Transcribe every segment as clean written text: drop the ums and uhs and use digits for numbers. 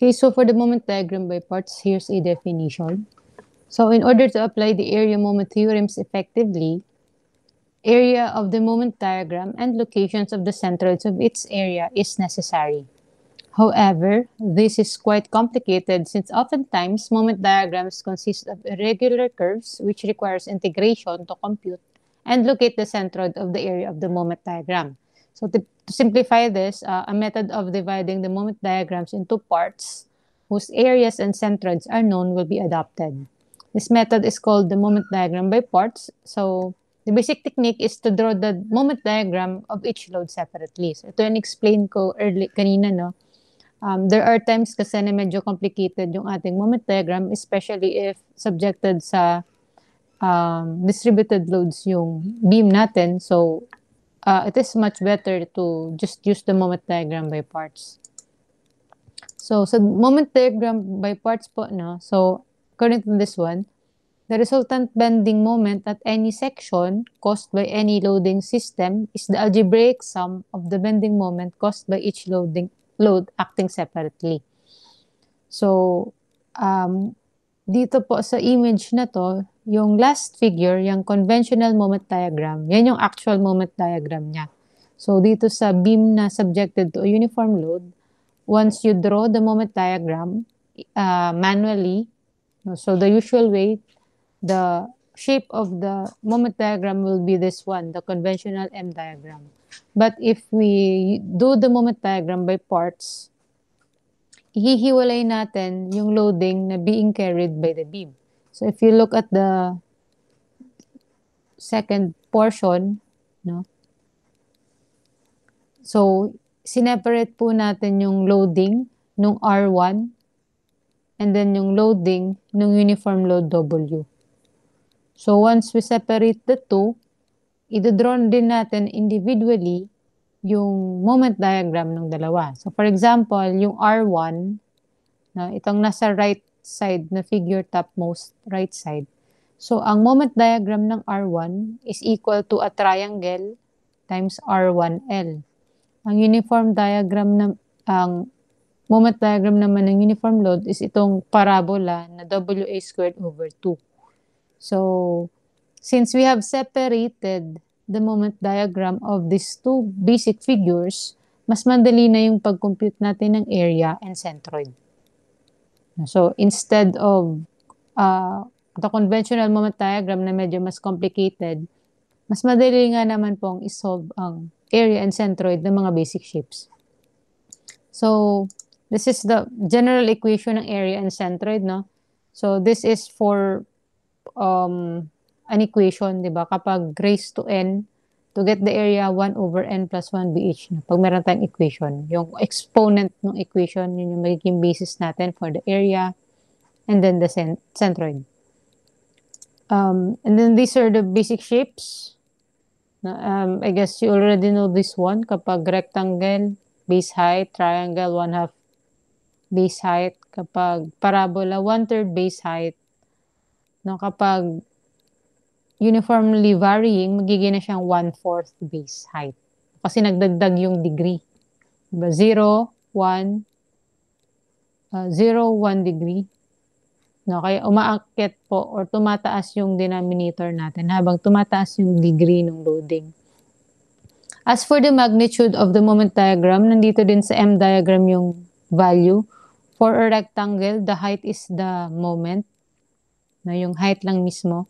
Okay, so for the moment diagram by parts, here's a definition. So in order to apply the area moment theorems effectively, area of the moment diagram and locations of the centroids of its area is necessary. However, this is quite complicated since oftentimes moment diagrams consist of irregular curves which requires integration to compute and locate the centroid of the area of the moment diagram. So to simplify this, a method of dividing the moment diagrams into parts whose areas and centroids are known will be adopted. This method is called the moment diagram by parts. So the basic technique is to draw the moment diagram of each load separately. So ito yung explain ko kanina, no? There are times kasi na medyo complicated yung ating moment diagram, especially if subjected sa distributed loads yung beam natin. So, it is much better to just use the moment diagram by parts. So, sa moment diagram by parts po, no? So, according to this one, the resultant bending moment at any section caused by any loading system is the algebraic sum of the bending moment caused by each load acting separately. So, dito po sa image na to, yung last figure, yung conventional moment diagram, yan yung actual moment diagram niya. So, dito sa beam na subjected to a uniform load, once you draw the moment diagram manually, so the usual way, the shape of the moment diagram will be this one, the conventional M diagram. But if we do the moment diagram by parts, hihiwalay natin yung loading na being carried by the beam. So if you look at the second portion, no? So, sineparate po natin yung loading nung R1 and then yung loading nung uniform load W. So, once we separate the two, i-draw din natin individually yung moment diagram ng dalawa. So, for example, yung R1, na itong nasa right side na figure topmost right side. So, ang moment diagram ng R1 is equal to a triangle times R1L. Ang uniform diagram ng moment diagram naman ng uniform load is itong parabola na WA squared over 2. So, since we have separated the moment diagram of these two basic figures, mas madali na yung pag-compute natin ng area and centroid. So, instead of the conventional moment diagram na medyo mas complicated, mas madali nga naman pong isolve ang area and centroid ng mga basic shapes. So, this is the general equation ng area and centroid, no? So, this is for an equation, di ba? Kapag raised to n, to get the area 1 over n plus 1 BH. Pag meron tayong equation, yung exponent ng equation, yun yung magiging basis natin for the area and then the centroid. And then these are the basic shapes. I guess you already know this one. Kapag rectangle, base height, triangle, 1/2 base height. Kapag parabola, 1/3 base height. No, kapag uniformly varying, magiging na siyang 1/4 base height. Kasi nagdagdag yung degree. Diba? 0, 1, 0, 1 degree. No, kaya umaakyat po or tumataas yung denominator natin habang tumataas yung degree ng loading. As for the magnitude of the moment diagram, nandito din sa M diagram yung value. For a rectangle, the height is the moment. No, yung height lang mismo.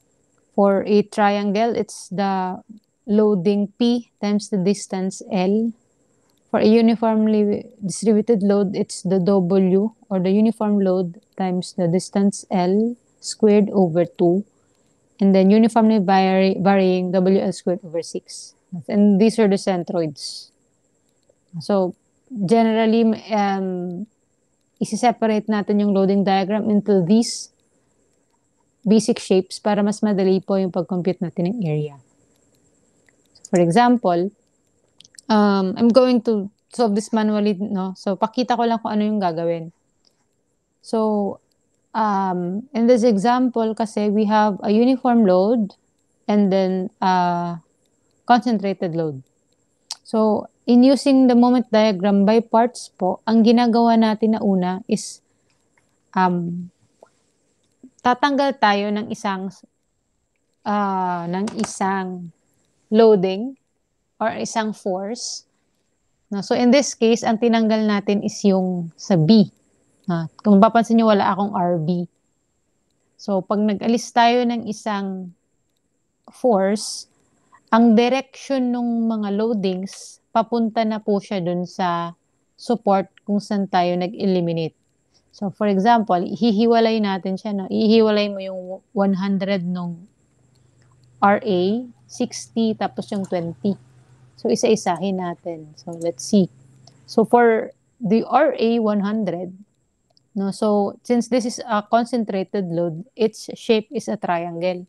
For a triangle, it's the loading P times the distance L. For a uniformly distributed load, it's the W or the uniform load times the distance L squared over 2. And then uniformly varying WL squared over 6. And these are the centroids. So, generally, isi-separate natin yung loading diagram into these basic shapes para mas madali po yung pag-compute natin ng area. So, for example, I'm going to solve this manually, no? So, pakita ko lang kung ano yung gagawin. So, in this example kasi, we have a uniform load and then concentrated load. So, in using the moment diagram by parts po, ang ginagawa natin na una is tatanggal tayo ng isang loading or isang force. No? So in this case, ang tinanggal natin is yung sa B. Kung mapapansin nyo, wala akong RB. So pag nag-alis tayo ng isang force, ang direction ng mga loadings, papunta na po siya dun sa support kung saan tayo nag-eliminate. So, for example, hihiwalay natin siya. No? Ihiwalay mo yung 100 nung RA, 60, tapos yung 20. So, isa-isahin natin. So, let's see. So, for the RA 100, no, so, since this is a concentrated load, its shape is a triangle.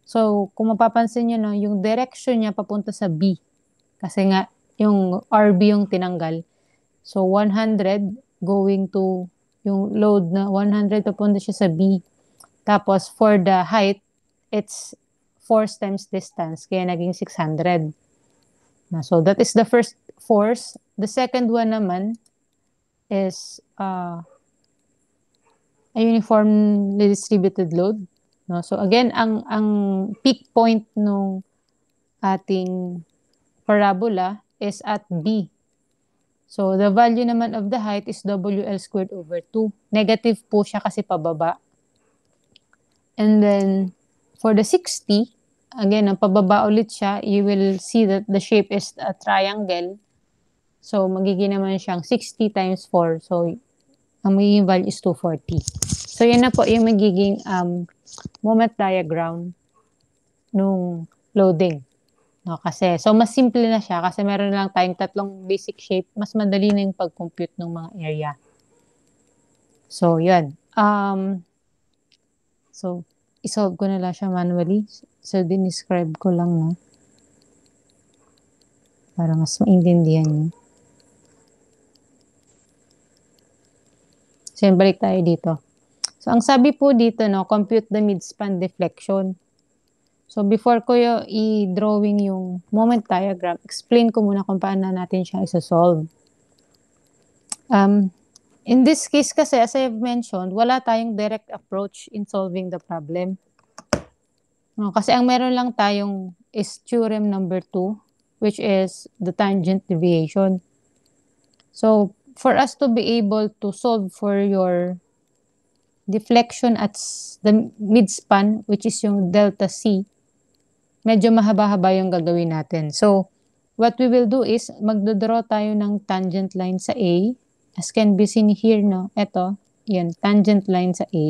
So, kung mapapansin nyo, no, yung direction niya papunta sa B. Kasi nga, yung RB yung tinanggal. So, 100 going to yung load na 100 papunta siya sa B. Tapos, for the height, it's force times distance. Kaya naging 600. So, that is the first force. The second one naman is a uniformly distributed load. No? So, again, ang peak point nung ating parabola is at B. So, the value naman of the height is WL squared over 2. Negative po siya kasi pababa. And then, for the 60, again, ang pababa ulit siya, you will see that the shape is a triangle. So, magiging naman siyang 60 times 4. So, ang magiging value is 240. So, yan na po yung magiging moment diagram nung loading. No, kasi, so mas simple na siya kasi meron lang tayong tatlong basic shape. Mas madali na yung pag-compute ng mga area. So, yun. So, isolve ko na lang siya manually. So, dinescribe ko lang, no? Para mas maintindihan nyo. So, yun, balik tayo dito. So, ang sabi po dito, no, compute the midspan deflection. So, before ko i-drawing yung moment diagram, explain ko muna kung paano natin siya isa-solve. In this case kasi, as I have mentioned, wala tayong direct approach in solving the problem. No, kasi ang meron lang tayong is theorem number 2, which is the tangent deviation. So, for us to be able to solve for your deflection at the midspan, which is yung delta C, medyo mahaba-haba yung gagawin natin. So, what we will do is, magdodraw tayo ng tangent line sa A. As can be seen here, no? Ito, yan, tangent line sa A.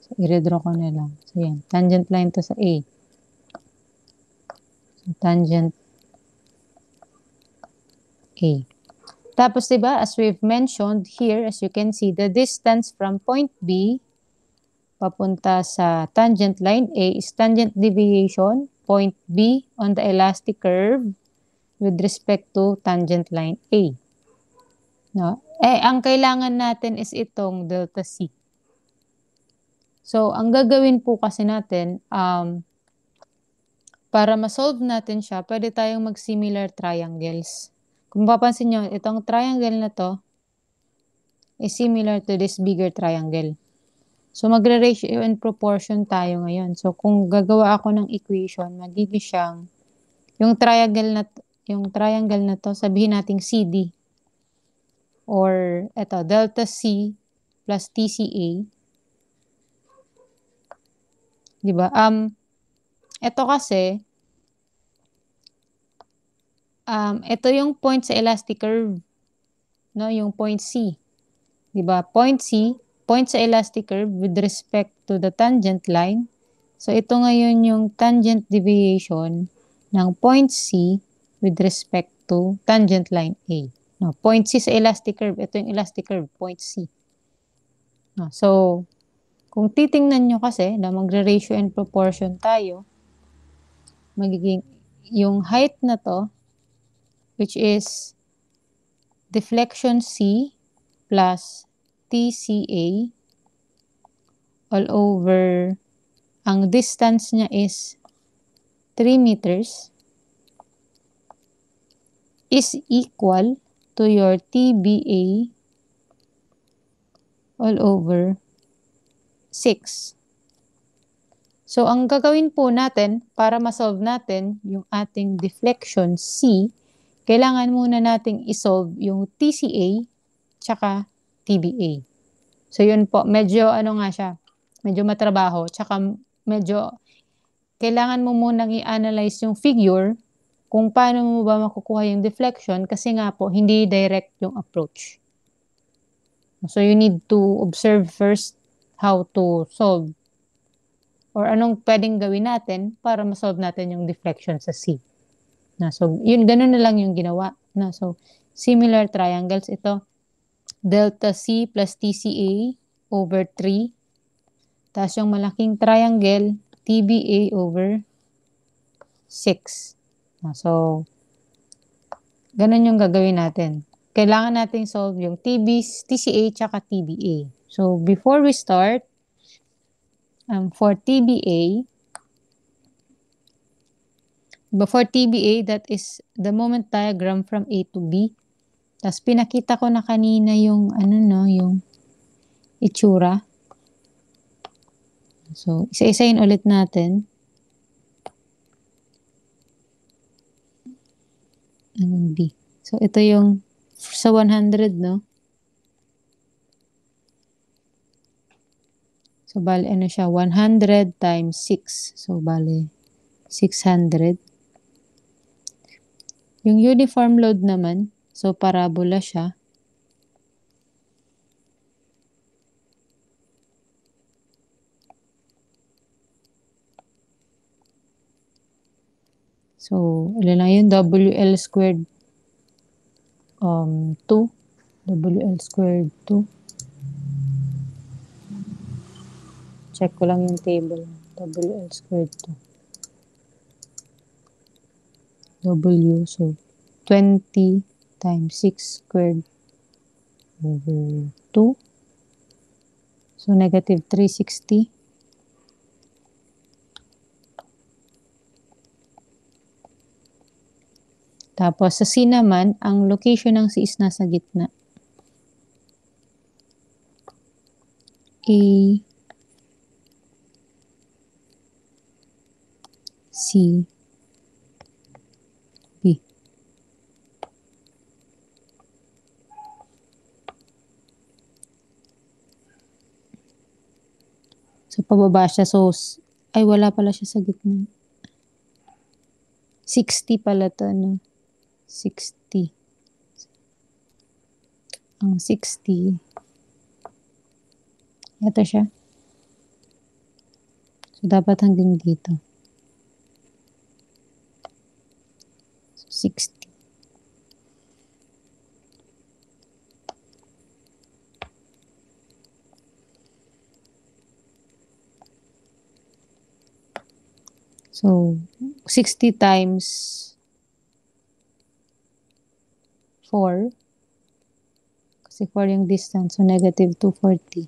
So, i-redraw ko na lang. So, yan, tangent line to sa A. So, tangent A. Tapos, diba, as we've mentioned here, as you can see, the distance from point B papunta sa tangent line A is tangent deviation, point B on the elastic curve with respect to tangent line A. No? Ang kailangan natin is itong delta C. So, ang gagawin po kasi natin, para ma-solve natin siya, pwede tayong mag-similar triangles. Kung mapapansin nyo, itong triangle na to is similar to this bigger triangle. So, magre-ratio and proportion tayo ngayon. So, kung gagawa ako ng equation, magiging siyang, yung triangle na to, sabihin nating CD. Or, eto, delta C plus TCA. Diba? Ito kasi, ito yung point sa elastic curve. No? Yung point C. Diba? Point C, point sa elastic curve with respect to the tangent line. So, ito ngayon yung tangent deviation ng point C with respect to tangent line A. No, point C sa elastic curve, ito yung elastic curve, point C. No, so, kung titingnan nyo kasi na magre-ratio and proportion tayo, magiging yung height na to, which is deflection C plus TCA all over, ang distance niya is 3 meters. is equal to your TBA all over 6. So, ang gagawin po natin para ma-solve natin yung ating deflection C, kailangan muna nating isolve yung TCA tsaka TBA. So, yun po. Medyo ano nga siya, medyo matrabaho. Tsaka medyo kailangan mo munang i-analyze yung figure kung paano mo ba makukuha yung deflection kasi nga po, hindi direct yung approach. So, you need to observe first how to solve or anong pwedeng gawin natin para ma-solve natin yung deflection sa C. So, yun, ganun na lang yung ginawa. So, similar triangles ito. Delta C plus TCA over 3. Tapos yung malaking triangle, TBA over 6. So, ganun yung gagawin natin. Kailangan natin solve yung TCA tsaka TBA. So, before we start, for TBA, that is the moment diagram from A to B. Tapos pinakita ko na kanina yung yung itsura. So, isa-isayin ulit natin. Anong B? So, ito yung sa 100, no? So, bali, ano siya? 100 times 6. So, bali, 600. Yung uniform load naman, so, parabola siya. So, ilan lang yun? WL squared 2. WL squared 2. Check ko lang yung table. WL squared 2. W, so 20 times 6 squared over 2. So, negative 360. Tapos, sa C naman, ang location ng C is nasa gitna. A, C, B. So, pababa siya. So, ay, wala pala siya sa gitna. 60 pala to, no? 60. Ang 60. Ito siya. So, dapat hanggang dito. So, 60. So, 60 times 4. Kasi 4 yung distance. So, negative 240.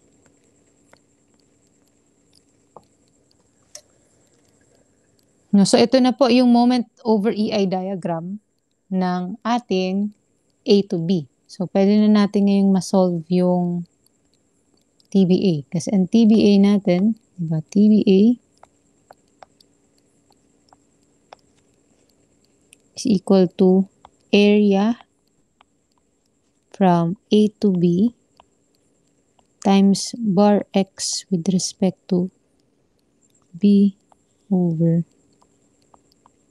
No, so, ito na po yung moment over EI diagram ng ating A to B. So, pwede na natin ngayong ma-solve yung TBA. Kasi ang TBA natin, diba, TBA is equal to area from A to B times bar X with respect to B over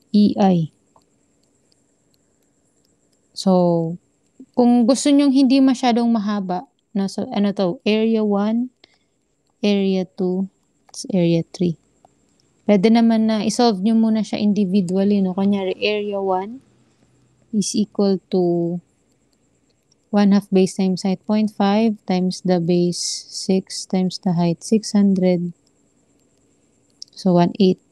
EI. So, kung gusto nyong hindi masyadong mahaba, so, ano to, area 1, area 2, area 3. Pwede naman na isolve nyo muna siya individually, no? Kunyari, area 1 is equal to 1/2 base times height 0.5 times the base 6 times the height 600. So, 1/8.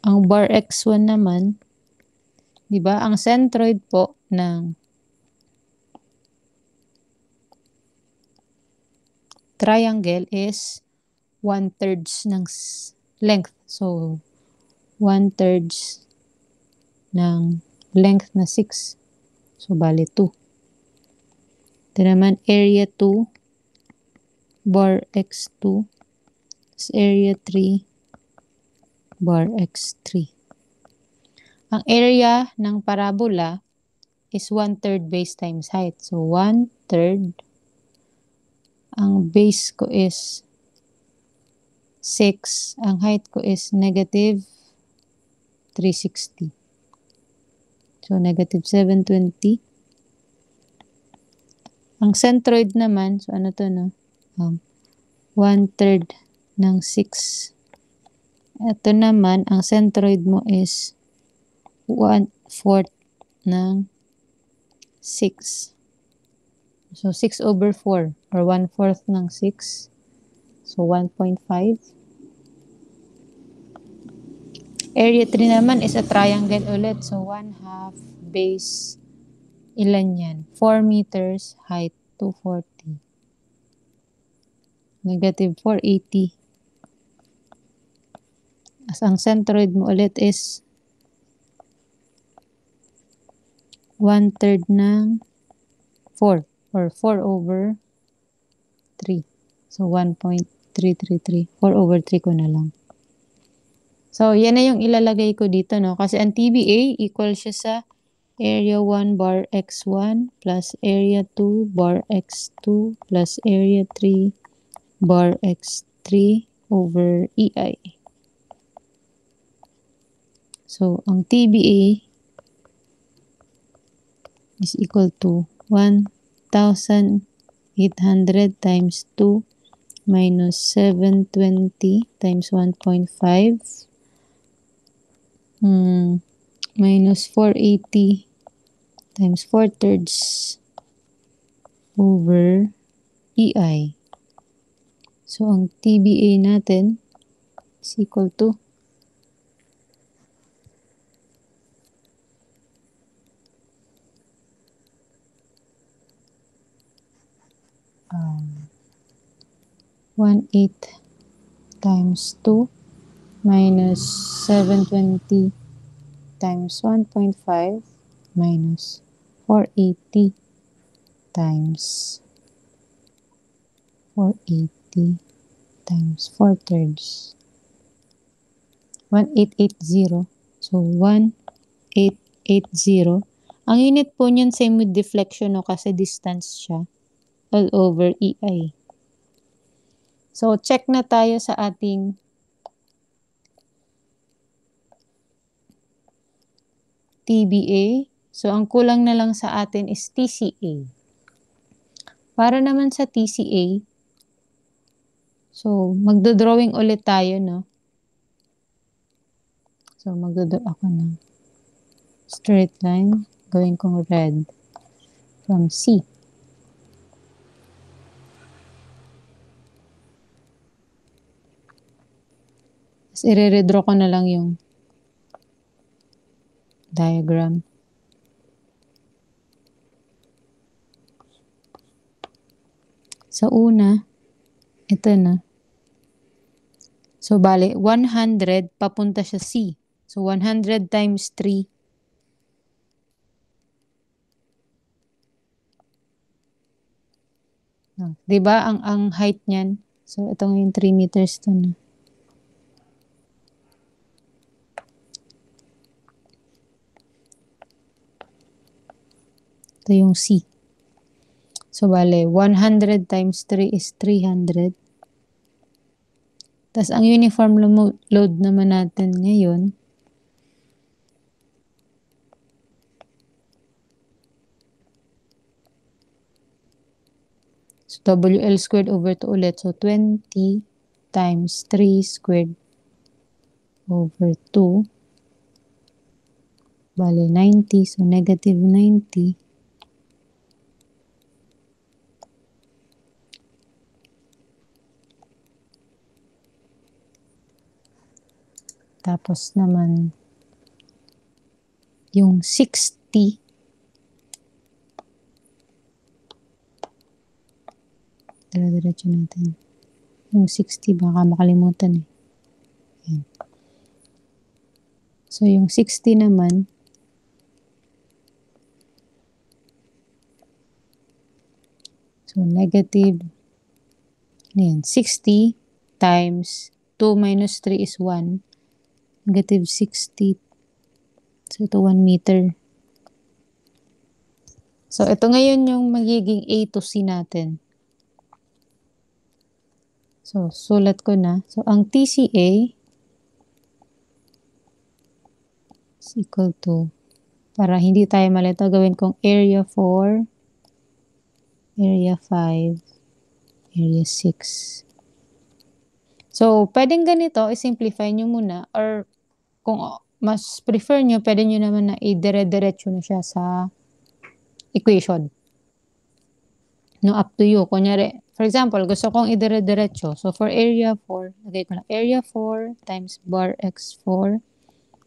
Ang bar x1 naman, di ba? Ang centroid po ng triangle is 1/3 ng length. So, 1/3 ng length na 6. So, bali 2. Ito naman, area 2, bar x2, area 3, bar x3. Ang area ng parabola is 1/3 base times height. So, 1/3. Ang base ko is 6. Ang height ko is negative 360. So, negative 720. Ang centroid naman, so ano to, no? 1/3 ng 6. Ito naman, ang centroid mo is 1/4 ng 6. So, 6/4 or 1/4 ng 6. So, 1.5. Area 3 naman is a triangle ulit. So, 1/2 base, ilan yan? 4 meters, height 240. Negative 480. As ang centroid mo ulit is 1/3 ng 4 or 4/3. So, 1.333. 4/3 ko na lang. So, yan na yung ilalagay ko dito, no? Kasi ang TBA equal siya sa area 1 bar x1 plus area 2 bar x2 plus area 3 bar x3 over EI. So, ang TBA is equal to 1,800 times 2 minus 720 times 1.5 minus 480 times 4/3 over EI. So, ang TBA natin is equal to 1/8 times 2 minus 720 times 1.5 minus 480 times 480 times 4/3. 1880. So, 1880. Ang unit po niyan same with deflection, no? Kasi distance siya all over EI. So, check na tayo sa ating TBA. So, ang kulang na lang sa atin is TCA. Para naman sa TCA, so, magdodrawing ulit tayo, no? So, magdodraw ako ng straight line. Gawin kong red from C. Tapos, i-redraw ko na lang yung diagram. Sa una, ito na. So, bale, 100, papunta siya C. So, 100 times 3. No. Diba, ang height niyan? So, ito yung 3 meters to na. Ito yung C. So, bale, 100 times 3 is 300. Tapos, ang uniform load naman natin ngayon, so, WL squared over 2 ulit. So, 20 times 3 squared over 2. Bale, 90. So, negative 90. Tapos naman, yung 60, dire-diretso natin. Yung 60, baka makalimutan eh. Ayan. So, yung 60 naman So, negative 60 times 2 minus 3 is 1. Negative 60. So, ito 1 meter. So, ito ngayon yung magiging A to C natin. So, sulat ko na. So, ang TCA is equal to, para hindi tayo malito, gawin kong area 4, area 5, area 6. So, pwedeng ganito, i-simplify nyo muna, or kung mas prefer nyo, pwede nyo naman na i-dire-diretso na siya sa equation. No, up to you. Kunyari, for example, gusto kong i-dire-diretso. So, for area 4, lagay ko lang, area 4 times bar x4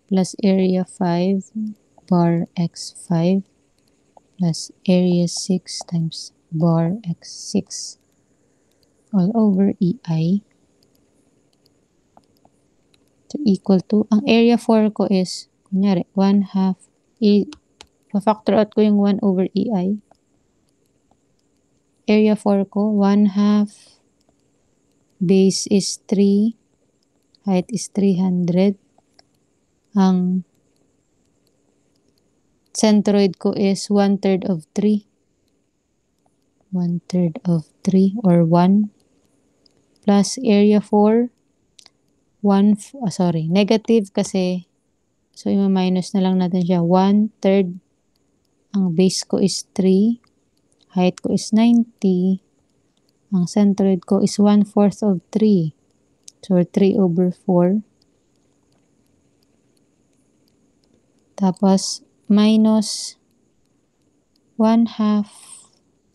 plus area 5 bar x5 plus area 6 times bar x6 all over EI. So, equal to, ang area 4 ko is, kunyari, 1/2, pa-factor out ko yung 1 over EI. Area 4 ko, 1/2, base is 3, height is 300. Ang centroid ko is 1/3 of 3. 1/3 of 3 or 1 plus area 4, negative kasi, so i-minus na lang natin siya, 1/3, ang base ko is 3, height ko is 90, ang centroid ko is 1/4 of 3, so 3 over 4, tapos minus 1/2,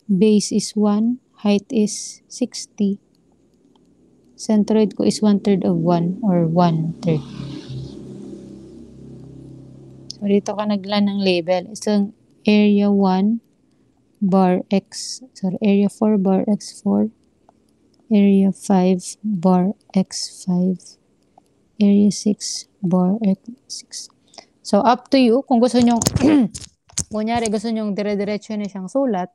base is 1, height is 60, centroid ko is 1/3 of 1 or 1/3. So, dito ka naglan ng label. Isang area 1 bar x, area 4 bar x4, area 5 bar x5, area 6 bar x6. So, up to you. Kung gusto nyo, kunyari gusto nyo dire-diretso na siyang sulat,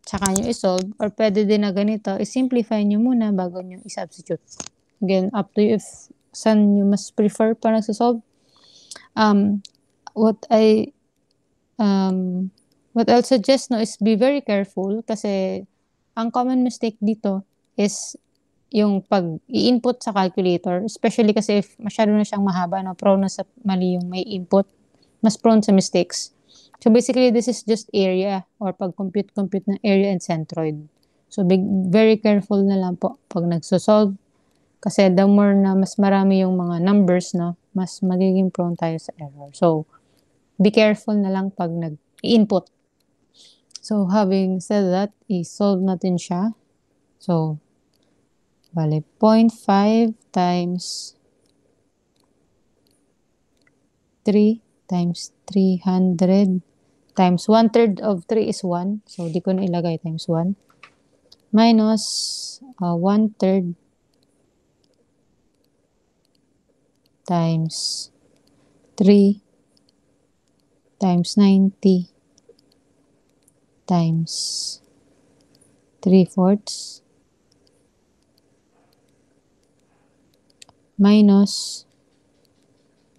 tsaka nyo isolve, or pwede din na ganito, i-simplify nyo muna bago nyo i-substitute. Again, up to you if saan nyo mas prefer pa nagsasolve. What I'll suggest no is be very careful kasi ang common mistake dito is yung pag-i-input sa calculator, especially kasi if masyado na siyang mahaba, no, prone na sa mali yung may input, mas prone sa mistakes. So basically, this is just area or pag-compute ng area and centroid. So be very careful na lang po pag nagsosolve kasi the more na mas marami yung mga numbers, no, mas magiging prone tayo sa error. So, be careful na lang pag nag-input. So, having said that, i-solve natin siya. So, bale, 0.5 times 3 times 300 times 1/3 of 3 is 1. So, di ko na ilagay times 1. Minus 1/3 times 3 times 90 times 3/4 minus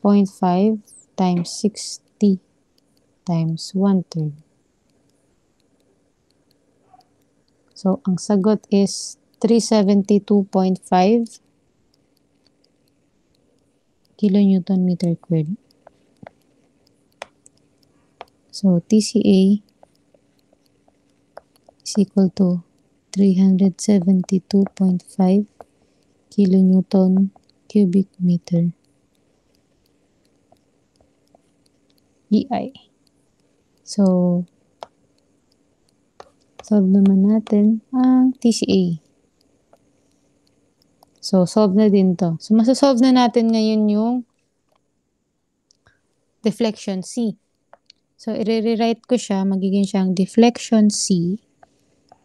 0.5 times 60 times 1/3. So, ang sagot is 372.5 kilonewton meter squared. So, TCA is equal to 372.5 kilonewton cubic meter EI. So, solve naman natin ang TCA. So, solve na din to. So, masasolve na natin ngayon yung deflection C. So, i-rewrite ko siya. Magiging siyang deflection C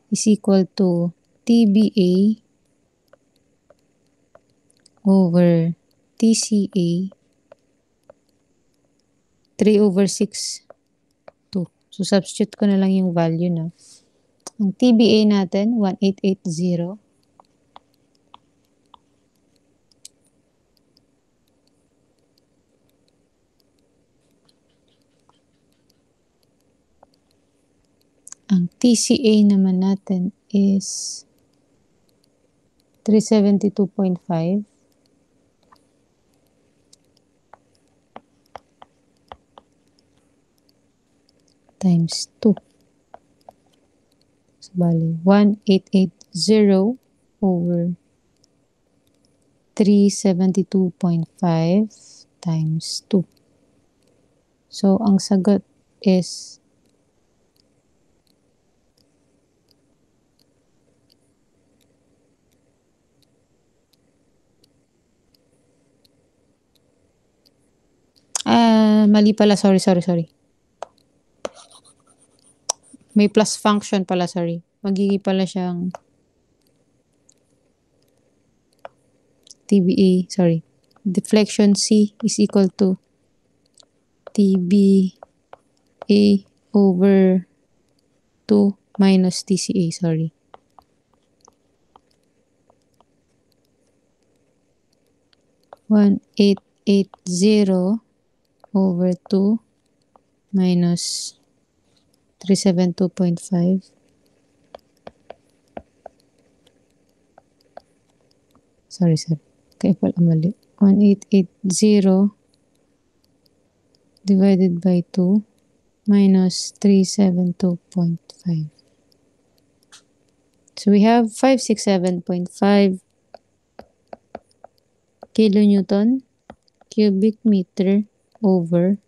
is equal to TBA over TCA 3/6 2. So, substitute ko na lang yung value na. Ang TBA natin, 1880. Ang TCA naman natin is 372.5 times 2. So, bali, 1880 over 372.5 times 2. So, ang sagot is mali pala. Sorry. May plus function pala, sorry. Magiging pala siyang TBA, sorry. Deflection C is equal to TBA over 2 minus TCA, sorry. One eight eight zero over 2 minus 372.5. Sorry. Kaya pala mali. 1880 divided by 2 minus 372.5. So we have 567.5 kilonewton cubic meter over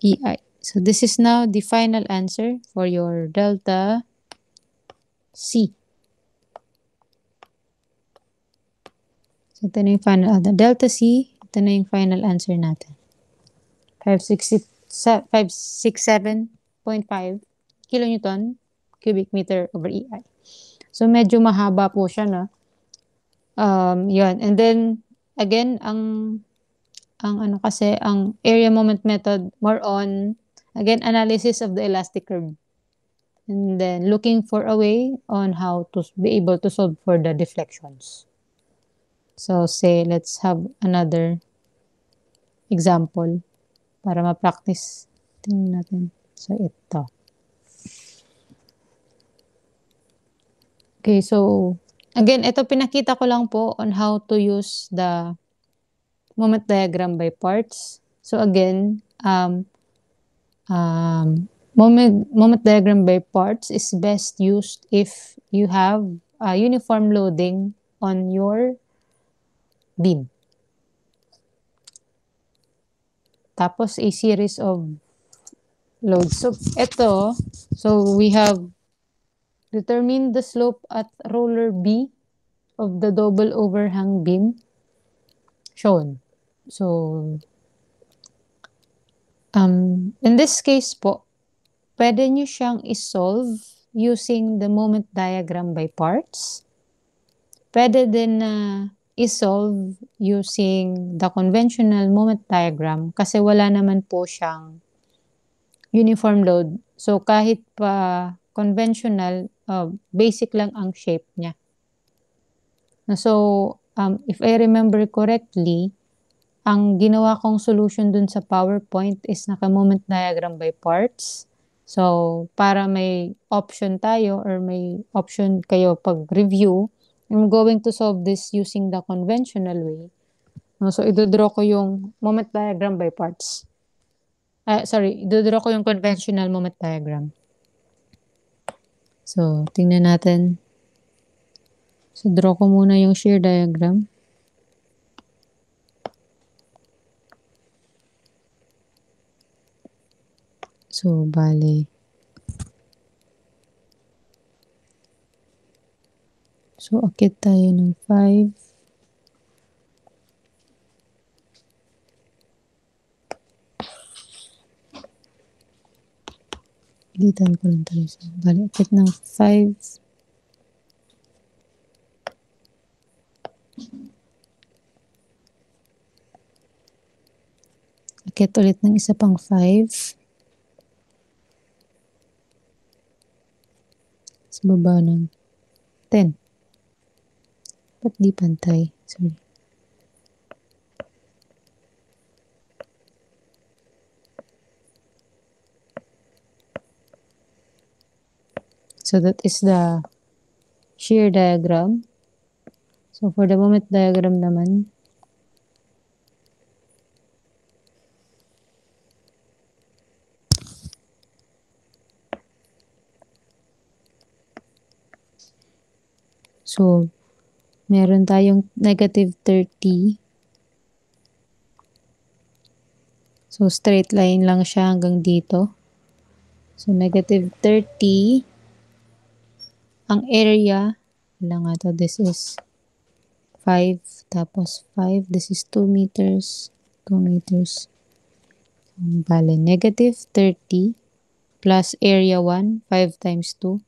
EI. So this is now the final answer for your delta C. So ito na yung final, delta C, ito na yung final answer natin. 567.5 kilonewton cubic meter over EI. So medyo mahaba po siya, no? Yun. And then, again, ang area moment method, more on, again, analysis of the elastic curve. And then, looking for a way on how to be able to solve for the deflections. So, say, let's have another example para ma-practice. Tingnan natin. So, ito. Okay, so, again, ito pinakita ko lang po on how to use the moment diagram by parts. So, again, moment diagram by parts is best used if you have uniform loading on your beam. Tapos, a series of loads. So, ito, so we have determined the slope at roller B of the double overhang beam shown. So, in this case po, pwede nyo siyang isolve using the moment diagram by parts. Pwede din na isolve using the conventional moment diagram kasi wala naman po siyang uniform load. So, kahit pa conventional, basic lang ang shape niya. So, if I remember correctly, ang ginawa kong solution dun sa PowerPoint is naka-moment diagram by parts. So, para may option tayo or may option kayo pag-review, I'm going to solve this using the conventional way. So, idodraw ko yung moment diagram by parts. Idodraw ko yung conventional moment diagram. So, tingnan natin. So, draw ko muna yung shear diagram. So, bale. So, akit tayo ng 5. Dilitan ko lang tayo. So, bale, akit ng 5. Akit ulit ng isa pang 5. Sa baba ng 10. Ba't di pantay? Sorry. So that is the shear diagram. So for the moment diagram naman, so meron tayong negative 30. So straight line lang siya hanggang dito. So negative 30. Ang area, lang nga to, this is 5, tapos 5, this is 2 meters, 2 meters. Bale, negative 30 plus area 1, 5 times 2.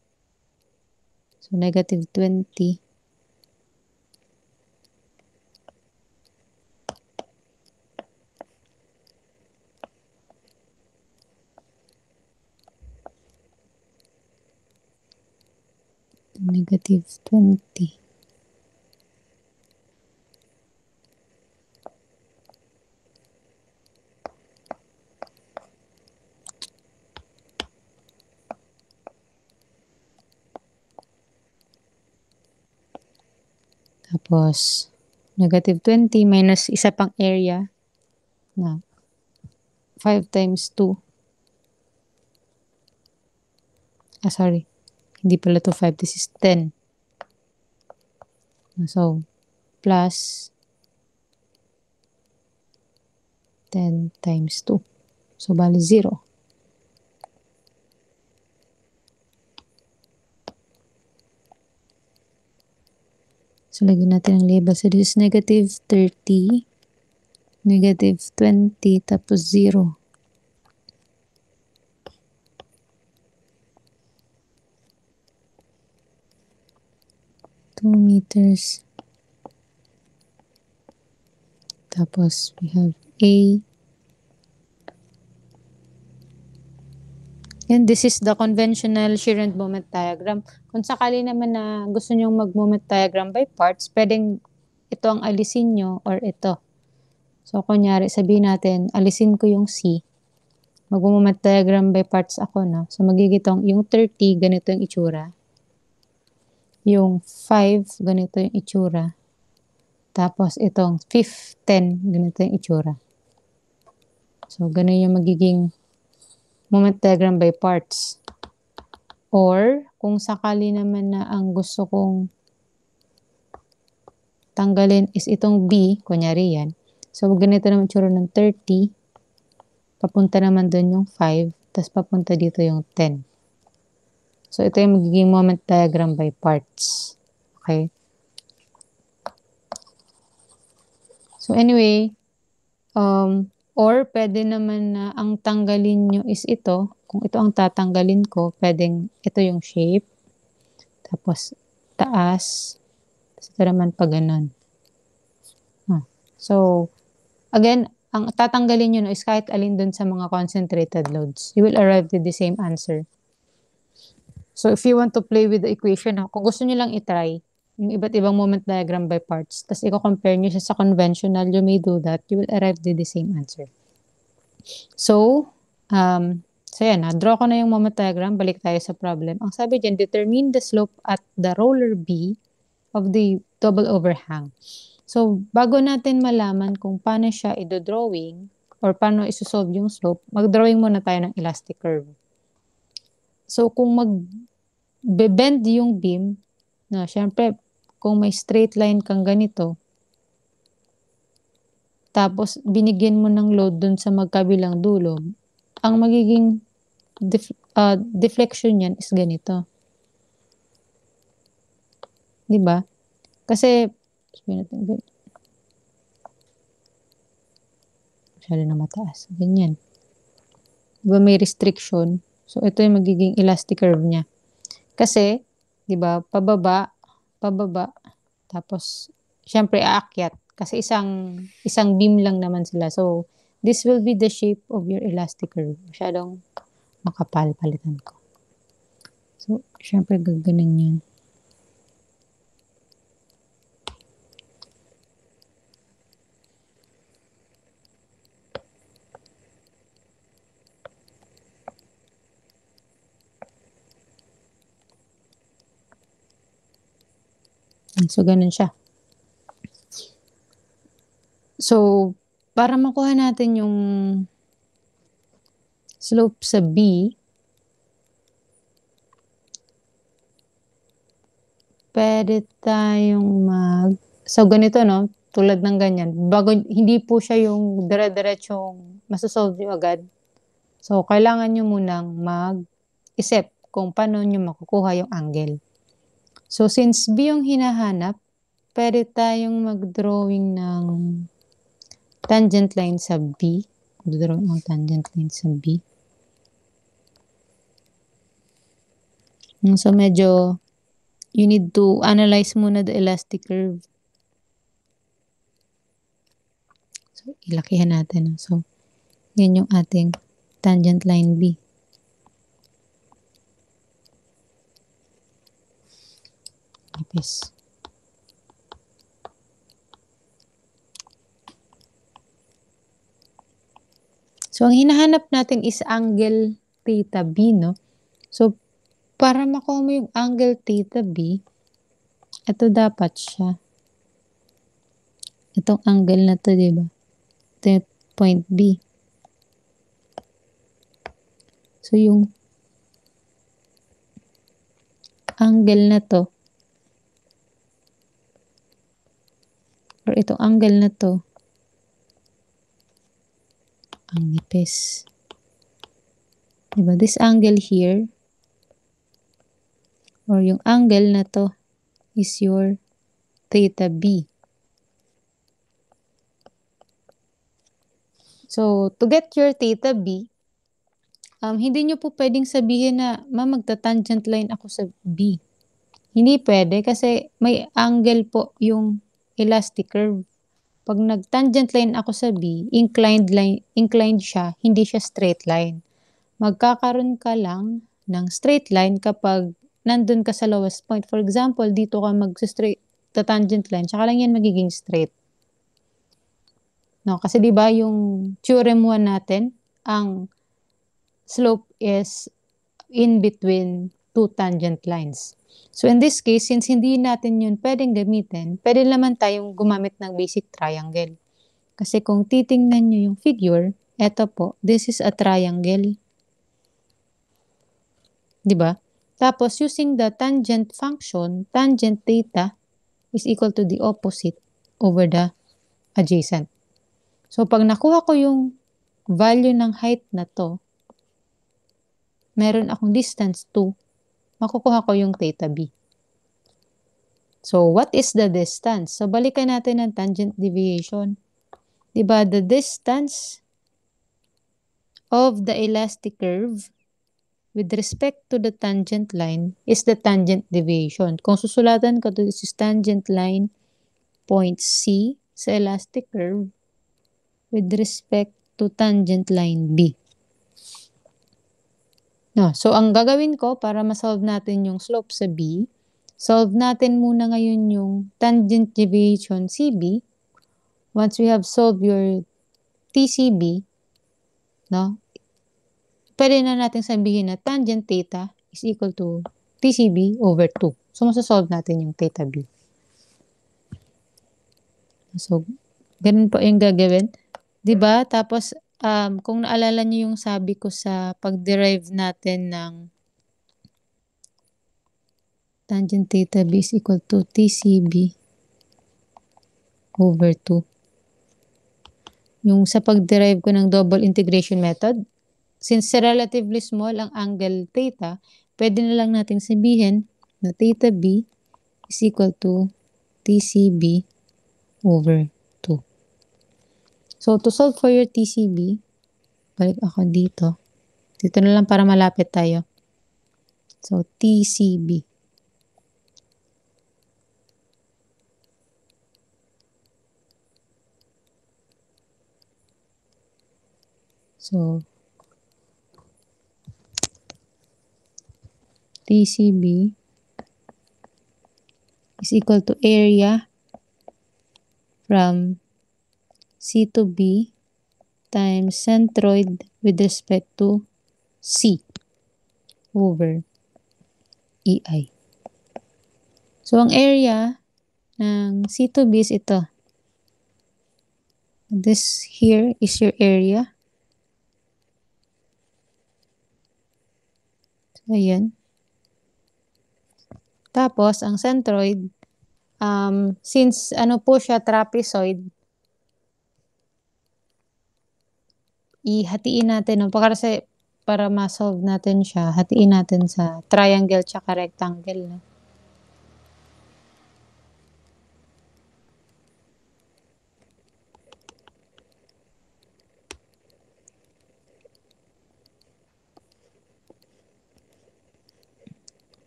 So negative 20. Negative 20. Tapos, negative 20 minus isa pang area na 5 times 2. Sorry. Hindi pala to 5. This is 10. So, plus 10 times 2. So, bali 0. So, lagyan natin ang label. So, this is negative 30, negative 20, tapos 0. Two meters. Tapos, we have A. And this is the conventional shear and moment diagram. Kung sakali naman na gusto nyong mag-moment diagram by parts, pwedeng ito ang alisin nyo or ito. So, kunyari, sabihin natin, alisin ko yung C. Mag-moment diagram by parts ako, no? So, magigitong yung 30, ganito yung itsura. Yung 5, ganito yung itsura. Tapos, itong 10, ganito yung itsura. So, ganun yung magiging moment diagram by parts. Or, kung sakali naman na ang gusto kong tanggalin is itong B, kunyari yan. So, ganito naman itsura ng 30. Papunta naman dun yung 5. Tapos, papunta dito yung 10. So, ito yung magiging moment diagram by parts. Okay? So, anyway, or pwede naman na ang tanggalin nyo is ito. Kung ito ang tatanggalin ko, pwedeng ito yung shape. Tapos, taas. Tapos, ito naman pa ganun. So, again, ang tatanggalin nyo no, is kahit alin dun sa mga concentrated loads. You will arrive with the same answer. So, if you want to play with the equation, kung gusto nyo lang itry, yung iba't ibang moment diagram by parts, tapos i-compare nyo siya sa conventional, you may do that, you will arrive with the same answer. So yan, draw ko na yung moment diagram, balik tayo sa problem. Ang sabi dyan, determine the slope at the roller B of the double overhang. So, bago natin malaman kung paano siya i-drawing or paano isosolve yung slope, mag-drawing muna tayo ng elastic curve. So, kung mag-bend yung beam, na syempre, kung may straight line kang ganito, tapos binigyan mo ng load dun sa magkabilang dulo, ang magiging deflection niyan is ganito. Diba? Kasi, masyado na mataas. Ganyan. Diba may restriction? So, ito yung magiging elastic curve niya. Kasi, diba, pababa, tapos, syempre, aakyat. Kasi isang beam lang naman sila. So, this will be the shape of your elastic curve. Masyadong makapal, palitan ko. So, syempre gaganin yan. So, ganun siya. So, para makuha natin yung slope sa B, pwede tayong so ganito, no? Tulad ng ganyan. Bago, hindi po siya yung dire-diretsong masasolve nyo agad. So, kailangan nyo munang mag-isip kung paano nyo makukuha yung angle. So, since B yung hinahanap, pwede tayong mag-drawing ng tangent line sa B. Drawing ng tangent line sa B. So, medyo you need to analyze muna the elastic curve. So, ilakihan natin. So, yan yung ating tangent line B. Ipis. So, ang hinahanap natin is angle theta B, no? So, para makuha mo yung angle theta B, ito dapat siya. Itong angle na to, di ba? Ito yung point B. So, yung angle na to, or itong angle na to, ang nipis. Diba? This angle here, or yung angle na to, is your theta B. So, to get your theta B, hindi nyo po pwedeng sabihin na, magta-tangent line ako sa B. Hindi pwede kasi may angle po yung elastic curve. Pag nag-tangent line ako sa B, inclined siya, hindi siya straight line. Magkakaroon ka lang ng straight line kapag nandun ka sa lowest point. For example, dito ka mag-straight tangent line, tsaka lang yan magiging straight. No, kasi 'di ba yung theorem 1 natin, ang slope is in between two tangent lines. So in this case, since hindi natin yun pwedeng gamitin, pwede naman tayong gumamit ng basic triangle. Kasi kung titingnan nyo yung figure, eto po, this is a triangle. Diba? Tapos, using the tangent function, tangent theta is equal to the opposite over the adjacent. So, pag nakuha ko yung value ng height na to, meron akong distance 2, makukuha ko yung theta B. So, what is the distance? So, balikan natin ang tangent deviation. Diba, the distance of the elastic curve with respect to the tangent line is the tangent deviation. Kung susulatan ko, this is tangent line point C sa elastic curve with respect to tangent line B. No, so, ang gagawin ko para ma-solve natin yung slope sa B, solve natin muna ngayon yung tangent deviation CB. Once we have solved your TCB, no, pwede na natin sabihin na tangent theta is equal to TCB over 2. So, masasolve natin yung theta B. So, ganun po yung gagawin. 'Di ba? Tapos, kung naalala niyo yung sabi ko sa pag-derive natin ng tangent theta B is equal to TCB over 2. Yung sa pag-derive ko ng double integration method, since relatively small ang angle theta, pwede na lang natin sabihin na theta B is equal to TCB over 2. So, to solve for your TCB, balik ako dito. Dito na lang para malapit tayo. So, TCB. So, TCB is equal to area from C to B times centroid with respect to C over EI. So, ang area ng C to B is ito. This here is your area. So, ayan. Tapos, ang centroid, since ano po siya, trapezoid, ihatiin natin, no? Para ma-solve natin siya, hatiin natin sa triangle tsaka rectangle. No?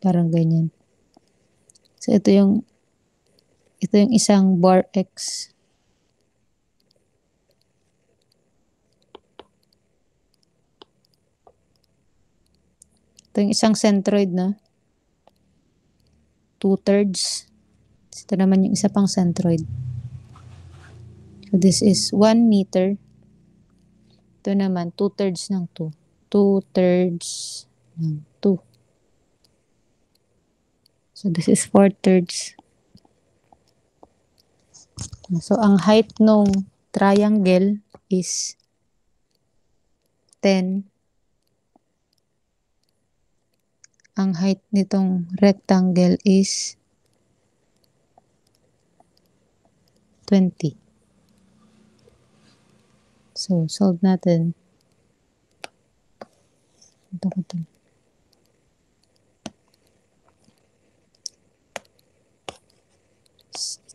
Parang ganyan. So, ito yung isang bar X. Ito yung isang centroid, no? 2/3. Ito naman yung isa pang centroid. So, this is 1 meter. Ito naman, 2/3 ng 2. 2/3 ng 2. So, this is 4/3. So, ang height ng triangle is 10. Ang height nitong rectangle is 20. So, solve natin. Ito ko ito.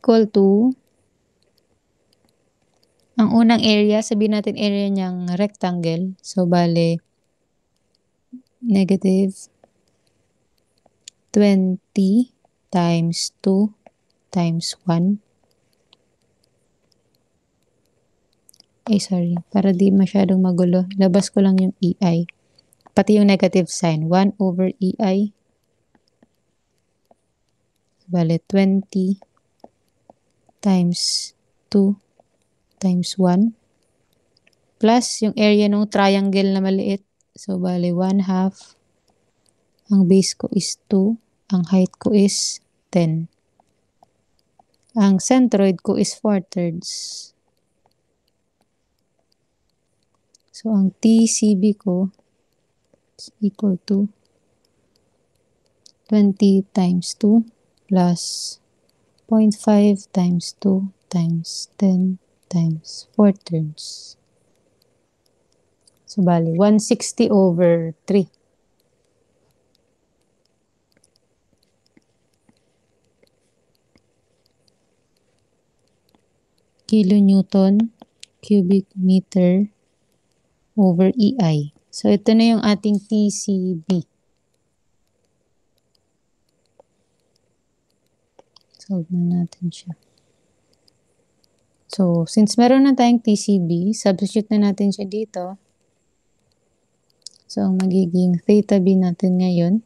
Equal to, ang unang area, sabihin natin area niyang rectangle. So, bale, negative 20 times 2 times 1. Sorry. Para di masyadong magulo. Labas ko lang yung EI. Pati yung negative sign. 1 over EI. Bale, 20 times 2 times 1. Plus yung area ng triangle na maliit. So, bale, 1/2. Ang base ko is 2. Ang height ko is 10. Ang centroid ko is 4/3. So, ang TCB ko is equal to 20 times 2 plus 0.5 times 2 times 10 times 4/3. So, bali, 160 over 3. Kilonewton cubic meter over EI. So, ito na yung ating TCB. Solve na natin siya. So, since meron na tayong TCB, substitute na natin siya dito. So, ang magiging theta B natin ngayon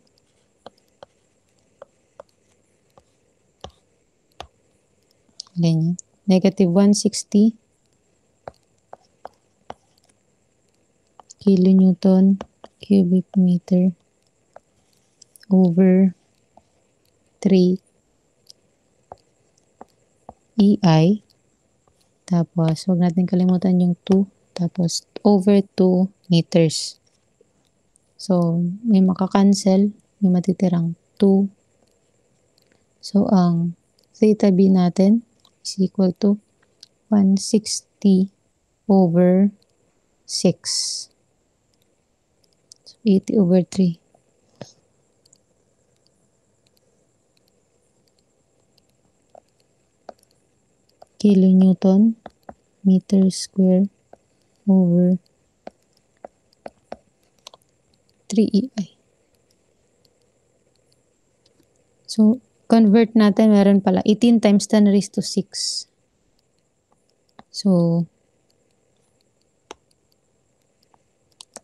ganyan. Negative 160 kilonewton cubic meter over 3 EI. Tapos, huwag natin kalimutan yung 2. Tapos, over 2 meters. So, may makakancel. May matitirang 2. So, ang theta B natin is equal to 160 over 6. So, 80 over 3. Kilonewton meter square over 3 EI. So, convert natin, meron pala 18 times 10 raised to 6. So,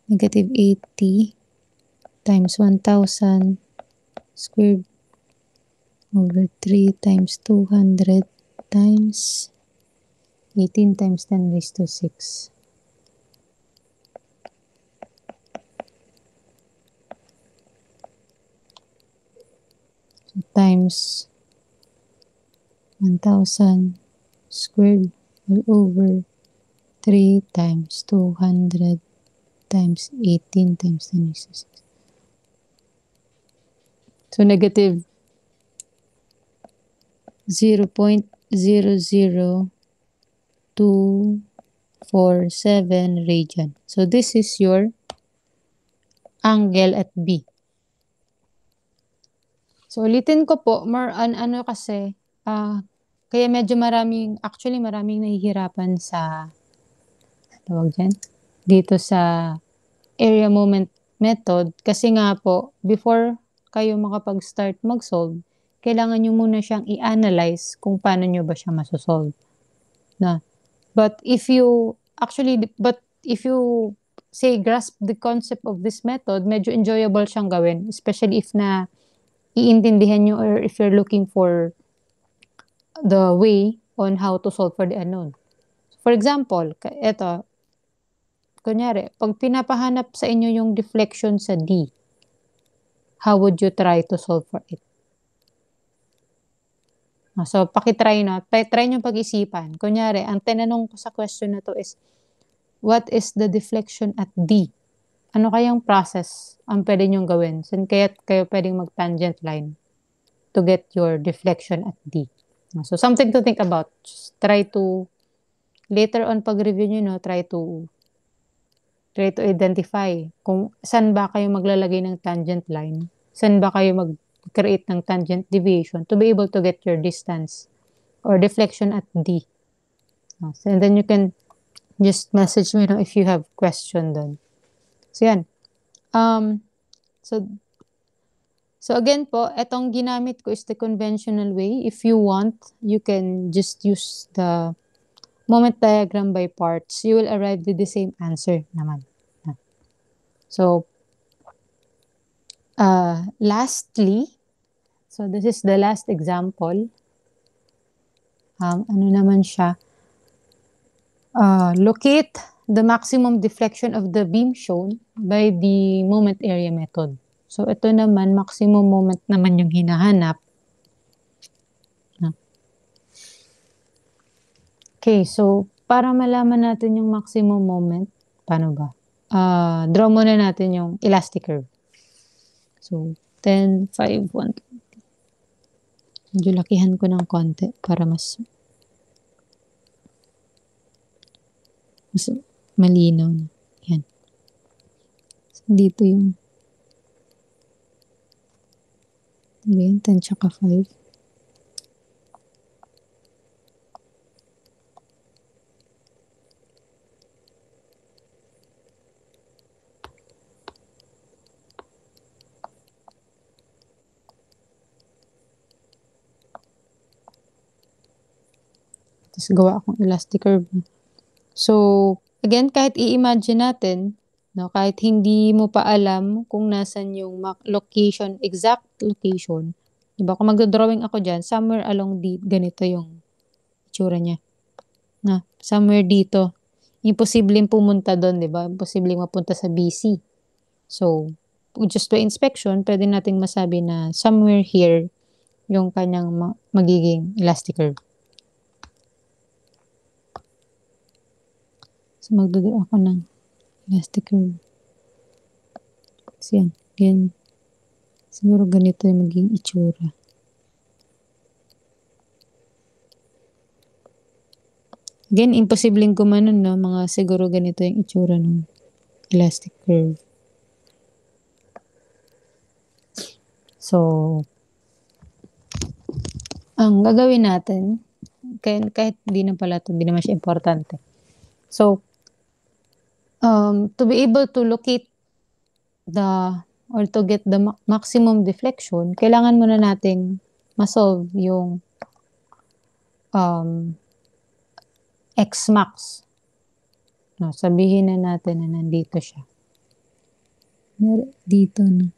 negative 80 times 1,000 squared over 3 times 200 times 18 times 10 raised to 6. So, times 1,000 squared all over 3 times 200 times 18 times 10 raised to 6. So, negative 0.00247 radian. So, this is your angle at B. So, ulitin ko po, more on ano kasi, kaya medyo maraming nahihirapan sa, tawag dyan, dito sa area moment method. Kasi nga po, before kayo makapag-start mag-solve, kailangan nyo muna siyang i-analyze kung paano nyo ba siya masosolve. Na, but if you say grasp the concept of this method, medyo enjoyable siyang gawin, especially if na iintindihan nyo or if you're looking for the way on how to solve for the unknown. For example, eto, kunyari, pag pinapahanap sa inyo yung deflection sa D, how would you try to solve for it? So, pakitry na. Try nyo pag-isipan. Kunyari, ang tinanong ko sa question na to is, what is the deflection at D? Ano kayang process ang pwede nyong gawin? Saan kayo pwedeng mag-tangent line to get your deflection at D? So, something to think about. Just try to, later on pag-review nyo, try to identify kung saan ba kayo maglalagay ng tangent line, saan ba kayo mag-create ng tangent deviation to be able to get your distance or deflection at D. And then you can just message me if you have question doon. So, yan. So again po, etong ginamit ko is the conventional way. If you want, you can just use the moment diagram by parts. You will arrive with the same answer naman. So, lastly, so this is the last example. Ano naman siya? Locate the maximum deflection of the beam shown by the moment area method. So, ito naman, maximum moment naman yung hinahanap. Okay, so, para malaman natin yung maximum moment, paano ba? Draw muna natin yung elastic curve. So, 10, 5, 1, 20. Medyo lakihan ko ng konti para mas malinaw na. Yan. So, dito yung 10 tsaka 5. Tapos gawa akong elastic curve. So, again, kahit i-imagine natin, kahit hindi mo pa alam kung nasan yung location, exact location, diba? Kung magdodrawing ako dyan, somewhere along ganito yung itsura niya. Somewhere dito. Imposibleng pumunta doon, diba? Imposibleng mapunta sa BC. So, just by inspection, pwede nating masabi na somewhere here yung kanyang magiging elastic curve. So, magdodraw ako ng elastic curve. So, yan. Again, siguro ganito yung magiging itsura. Again, imposibleng gumanon, mga siguro ganito yung itsura ng elastic curve. So, ang gagawin natin, kahit di na pala ito, di naman siya importante. So, to be able to locate or to get the maximum deflection, kailangan muna nating ma-solve yung X max. Sabihin na natin na nandito siya. Dito na.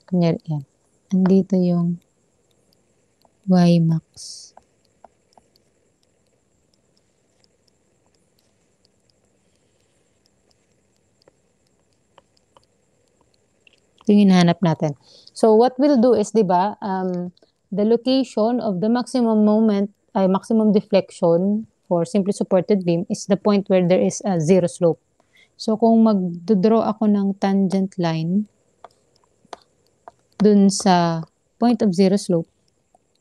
Kunyari yan. Andito yung y max. Ito yung hinahanap natin. So, what we'll do is, di ba, the location of the maximum moment, maximum deflection for simply supported beam is the point where there is a zero slope. So, kung mag-draw ako ng tangent line dun sa point of zero slope,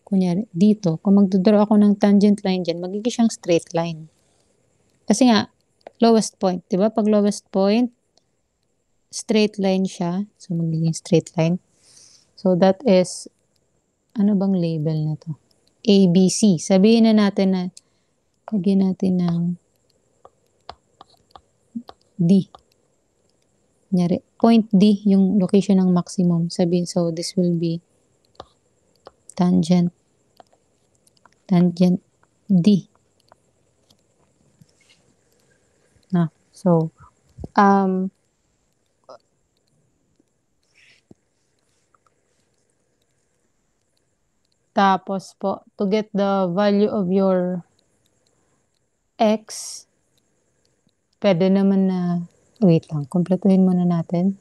kunyari, dito, kung mag-draw ako ng tangent line dyan, magiging siyang straight line. Kasi nga, lowest point, di ba? Pag lowest point, straight line siya. So, magiging straight line. So, that is, ano bang label na to? ABC. Sabihin na natin na, lagyan natin ng D. Kunyari, point D, yung location ng maximum. Sabihin, so, this will be tangent D. Na, so, tapos po, to get the value of your x, pwede naman na, wait lang, kumpletuhin muna natin.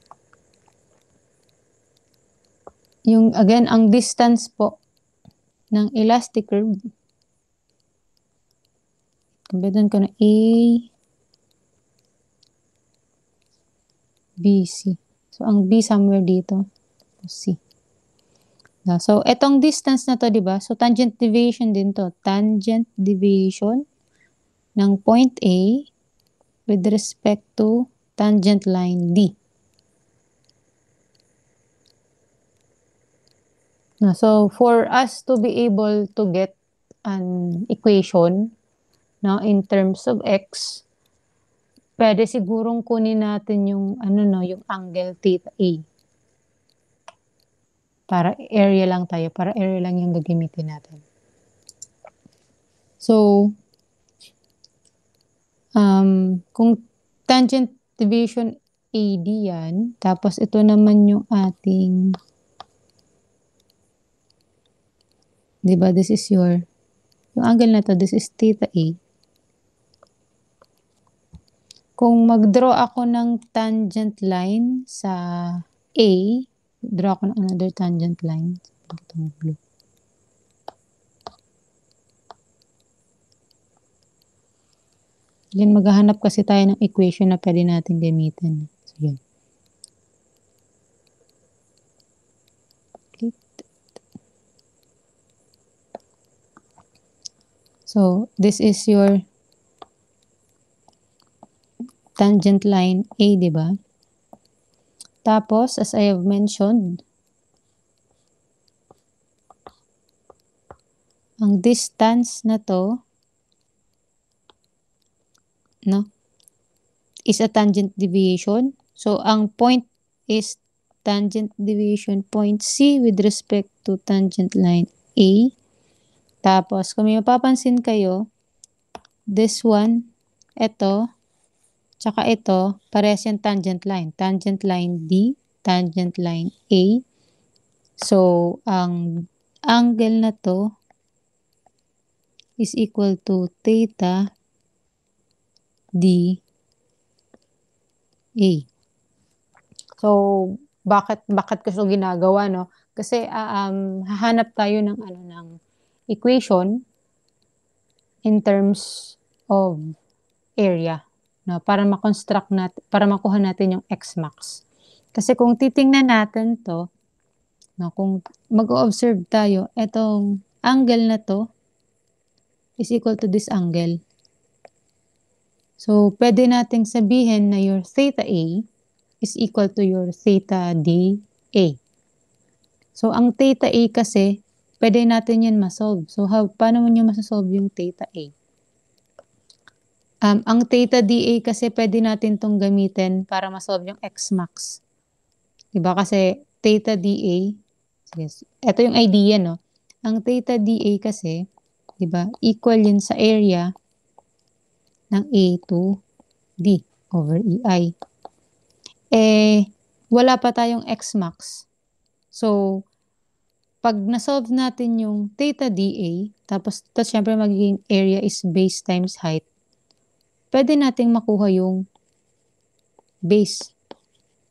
Yung, again, ang distance po ng elastic curve, kumpletuhin ko na A, B, C. So, ang B somewhere dito, C. So, etong distance na to, di ba? So, tangent deviation din to. Tangent deviation ng point A with respect to tangent line D. So, for us to be able to get an equation now in terms of x, pwede sigurong kunin natin yung, yung angle theta A. Para area lang tayo. Para area lang yung gagamitin natin. So, kung tangent deviation AD yan, tapos ito naman yung ating, di ba, this is yung angle na to, this is theta A. Kung mag-draw ako ng tangent line sa A, draw ako ng another tangent line. Itong blue. Yan, maghahanap kasi tayo ng equation na pwede natin gamitin. So, yan. Okay. So, this is your tangent line A, di ba? Tapos, as I have mentioned, ang distance na to, no, is a tangent deviation. So, ang point is tangent deviation point C with respect to tangent line A. Tapos, kung may mapapansin kayo, this one, ito, tsaka ito, parehas yung tangent line. Tangent line D, tangent line A. So, ang angle na to is equal to theta D A. So, bakit ko ito ginagawa, no? Kasi, hahanap tayo ng, ng equation in terms of area, no? Para ma-construct natin, para makuha natin yung x max. Kasi kung titingnan natin to, no, kung mag-observe tayo, etong angle na to is equal to this angle. So, pwede nating sabihin na your theta A is equal to your theta dA. So, ang theta A kasi, pwede natin yan masolve. So, paano mo nyo masasolve yung theta A? Ang theta dA kasi pwede natin tong gamitin para masolve yung x max. Diba? Kasi theta dA, yes, ito yung idea, no? Ang theta dA kasi, diba, equal yun sa area ng A to D over EI. Wala pa tayong x max. So, pag na-solve natin yung theta dA, tapos syempre magiging area is base times height, pwede nating makuha yung base.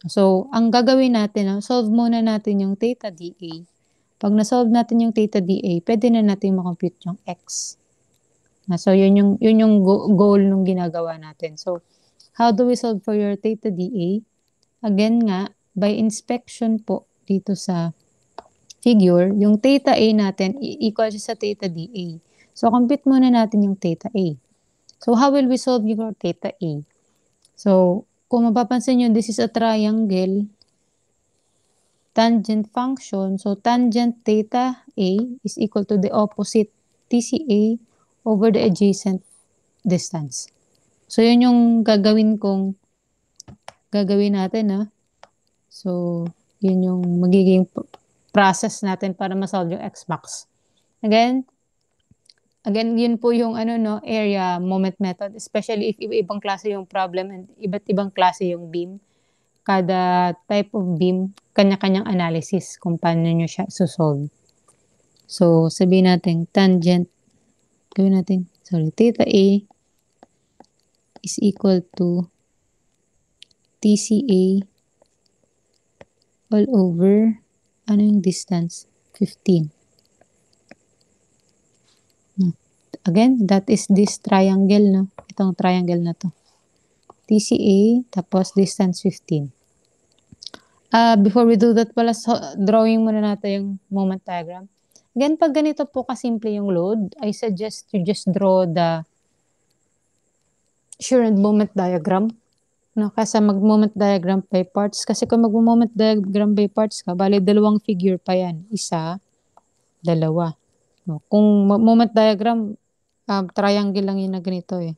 So, ang gagawin natin, solve muna natin yung theta dA. Pag na-solve natin yung theta dA, pwede na natin makompute yung x. So, yun yung goal nung ginagawa natin. So, how do we solve for your theta dA? Again nga, by inspection po dito sa figure, yung theta A natin equal siya sa theta dA. So, compute muna natin yung theta A. So, how will we solve your theta A? So, kung mapapansin nyo, this is a triangle tangent function. So, tangent theta A is equal to the opposite TCA over the adjacent distance. So, yun yung gagawin natin, ha? So, yun yung magiging process natin para ma-solve yung X-max. Again, yun po yung area moment method, especially if iba-ibang klase yung problem and iba't ibang klase yung beam. Kada type of beam, kanya-kanyang analysis kung paano nyo siya solve. So, sabihin natin, theta A is equal to TCA all over, yung distance? 15. Again, that is this triangle, no? Itong triangle na to. TCA, tapos distance 15. Before we do that pala, drawing muna natin yung moment diagram. Again, pag ganito po kasimple yung load, I suggest to just draw the shear and moment diagram. No, kasi mag-moment diagram by parts. Kasi kung mag-moment diagram by parts ka, bali dalawang figure pa yan. Isa, dalawa. No, kung moment diagram, triangle lang yun na ganito eh.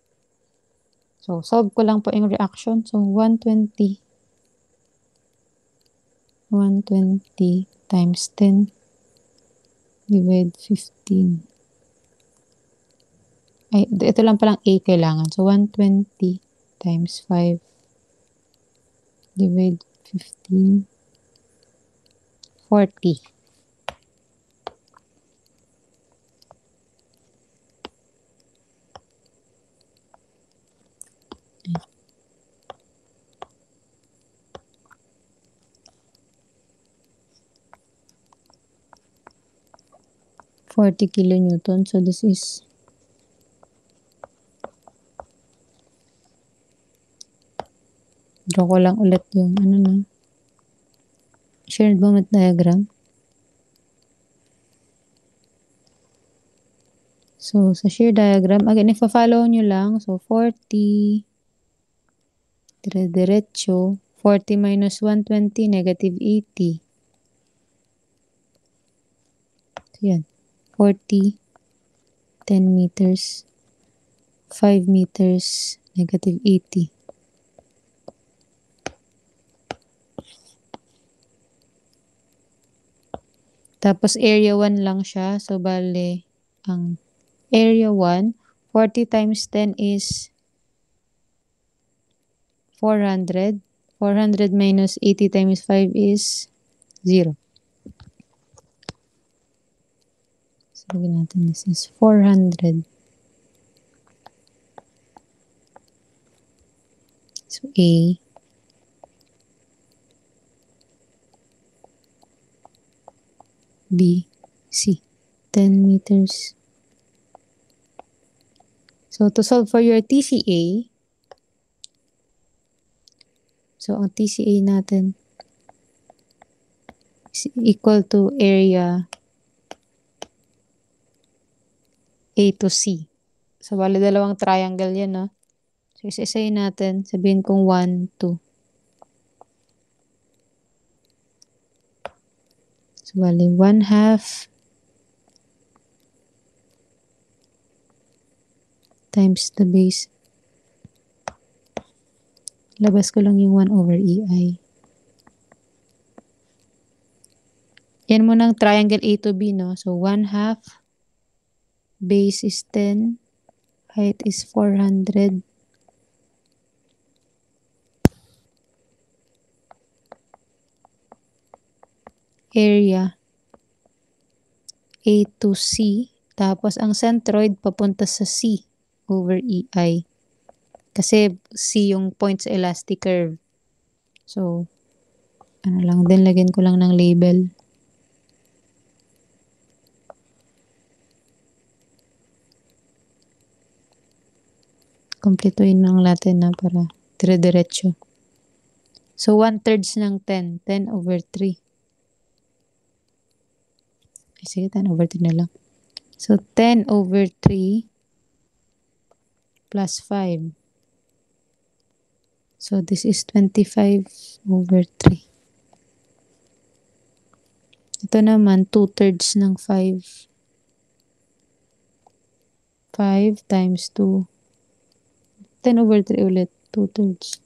So, solve ko lang po yung reaction. So, 120 times 10 divide 15. Ay, ito lang palang A kailangan. So, 120 times 5 divide 15. 40. 40 kilonewton. So, this is draw ko lang ulit yung shear moment diagram. So, sa shear diagram, again, if follow nyo lang, so 40, dire-diretso, 40 minus 120, negative 80. So, yan. 40, 10 meters, 5 meters, negative 80. Tapos, area 1 lang siya. So, bale, ang area 1, 40 times 10 is 400. 400 minus 80 times 5 is 0. Sabihin natin, this is 400. So, A. B. C. 10 meters. So, to solve for your TCA, so, ang TCA natin is equal to area A to C. So, bali dalawang triangle yan, no? So, isa-isayin natin. Sabihin kong 1, 2. So, bali 1/2 times the base. Labas ko lang yung 1 over EI. Yan mo ng triangle A to B, no? So, 1/2. Base is 10. Height is 400. area A to C. Tapos, ang centroid papunta sa C over EI. Kasi C yung point sa elastic curve. So, ano lang din, lagyan ko lang ng label. Kompletuhin lang natin na para dire-diretso. So, 1/3 ng 10. 10 over 3. Ay, sige, 10 over 3 na lang. So, 10 over 3 plus 5. So, this is 25 over 3. Ito naman, 2/3 ng 5. 5 times 2. 10 over 3 ulit. 2/3.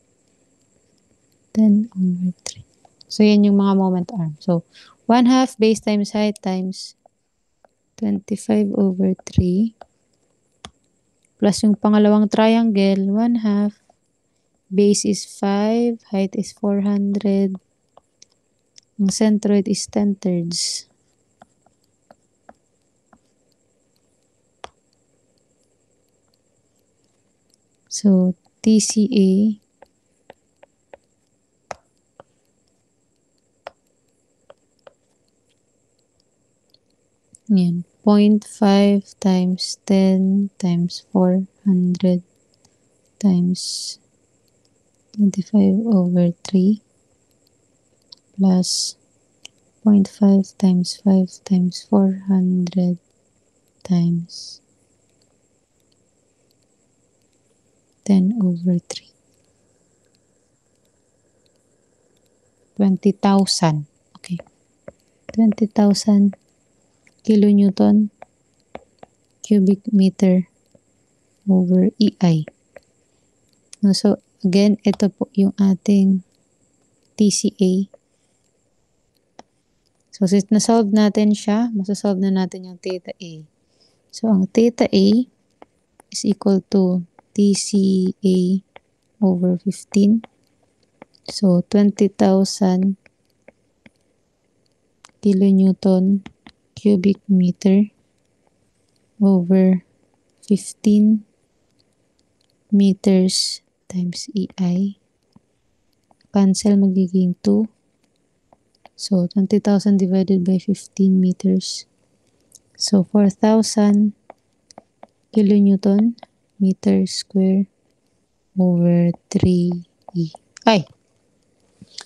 10 over 3. So, yan yung mga moment arm. So, 1/2 base times height times 25 over 3. Plus yung pangalawang triangle, 1/2. Base is 5. Height is 400. Ang centroid is 10/3. So, TCA yan, 0.5 times 10 times 400 times 25 over 3 plus 0.5 times 5 times 400 times 10 over 3. 20,000. Okay. 20,000 kilonewton cubic meter over EI. No, so, again, ito po yung ating TCA. So, since na-solve natin siya, masasolve na natin yung theta A. So, ang theta A is equal to TCA over 15. So, 20,000 kilonewton cubic meter over 15 meters times EI. Cancel, magiging 2. So, 20,000 divided by 15 meters. So, 4,000 kilonewton meter square over 3E. Ay!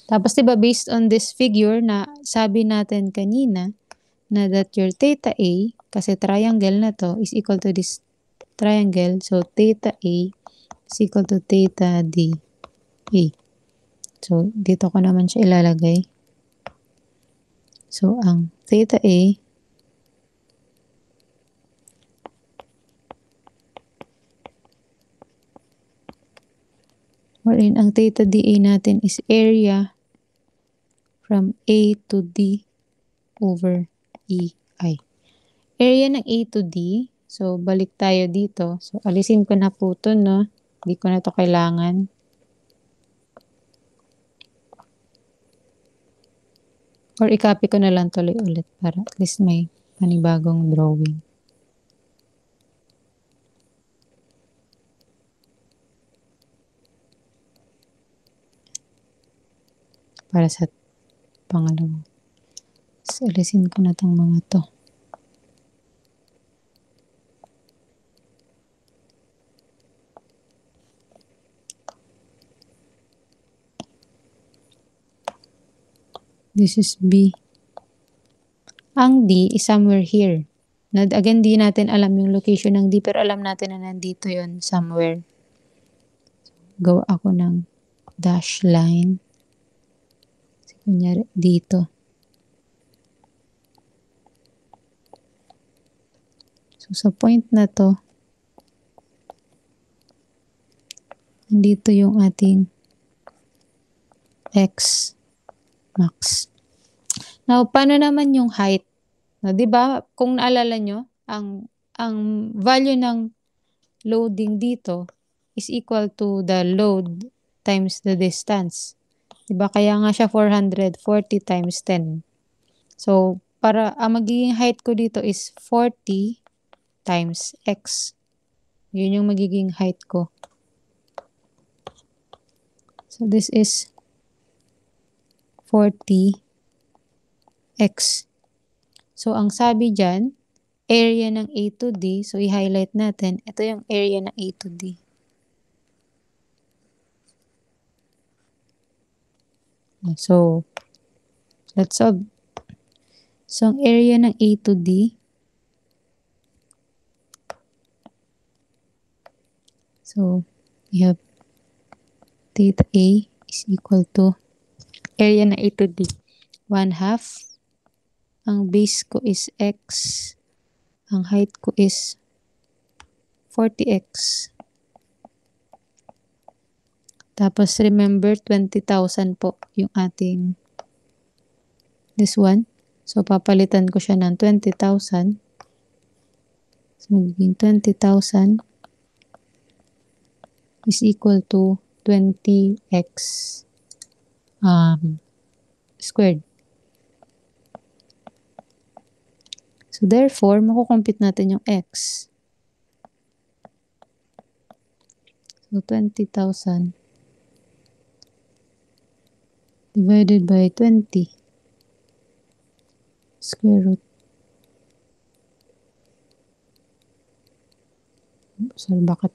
Tapos, diba, based on this figure na sabi natin kanina, na that your theta A, kasi triangle na to, is equal to this triangle. So, theta A is equal to theta D A. So, dito ko naman siya ilalagay. So, ang theta A wherein ang theta DA natin is area from A to D over EI. Area ng A to D, so balik tayo dito. So, alisin ko na po ito, no? Hindi ko na ito kailangan. Or i-copy ko na lang tuloy ulit para at least may panibagong drawing. Para sa pangalawa. So, alisin ko na itong mga to. This is B. Ang D is somewhere here. Again, di natin alam yung location ng D, pero alam natin na nandito yon somewhere. Gawa ako ng dash line. So, kunyari, dito. So, sa point na to, nandito yung ating X max. Now, paano naman yung height? No, 'di ba? Kung naalala nyo, ang value ng loading dito is equal to the load times the distance. 'Di ba? Kaya nga siya 440 times 10. So, ang magiging height ko dito is 40 times x. Yun yung magiging height ko. So, this is 40x. So, ang sabi dyan, area ng A to D. So, i-highlight natin. Ito yung area ng A to D. So, let's solve. So, ang area ng A to D. So, we have theta A is equal to area ng A to D. 1/2. Ang base ko is x. Ang height ko is 40x. Tapos, remember, 20,000 po yung ating this one. So, papalitan ko siya ng 20,000. So, magiging 20,000 is equal to 20x squared. So, therefore, makukompute natin yung x. So, 20,000 divided by 20 square root. Sorry, bakit?